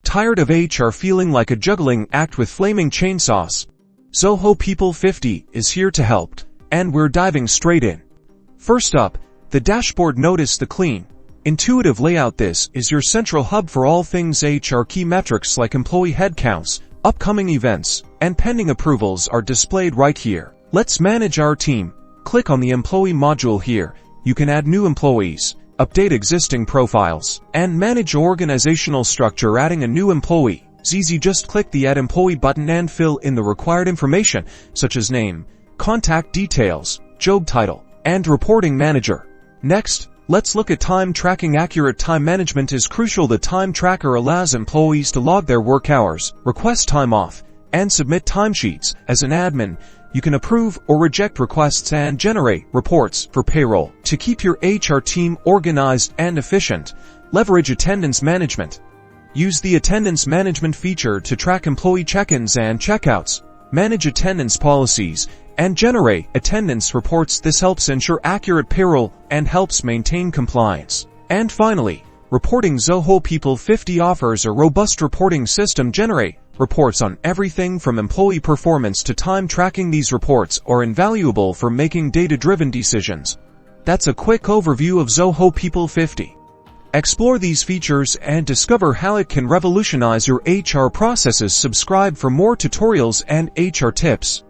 Tired of HR feeling like a juggling act with flaming chainsaws? Zoho People 50 is here to help, and we're diving straight in. First up, the dashboard. Notice the clean, intuitive layout. This is your central hub for all things HR. Key metrics like employee headcounts, upcoming events, and pending approvals are displayed right here. Let's manage our team. Click on the employee module here. You can add new employees, update existing profiles, and manage organizational structure. Adding a new employee is easy. Just click the Add Employee button and fill in the required information, such as name, contact details, job title, and reporting manager. Next, let's look at time tracking. Accurate time management is crucial. The time tracker allows employees to log their work hours, request time off, and submit timesheets. As an admin, you can approve or reject requests and generate reports for payroll. To keep your HR team organized and efficient, leverage attendance management. Use the attendance management feature to track employee check-ins and checkouts, manage attendance policies, and generate attendance reports. This helps ensure accurate payroll and helps maintain compliance. And finally, reporting. Zoho People 50 offers a robust reporting system. Generate reports on everything from employee performance to time tracking. These reports are invaluable for making data-driven decisions. That's a quick overview of Zoho People 50. Explore these features and discover how it can revolutionize your HR processes. Subscribe for more tutorials and HR tips.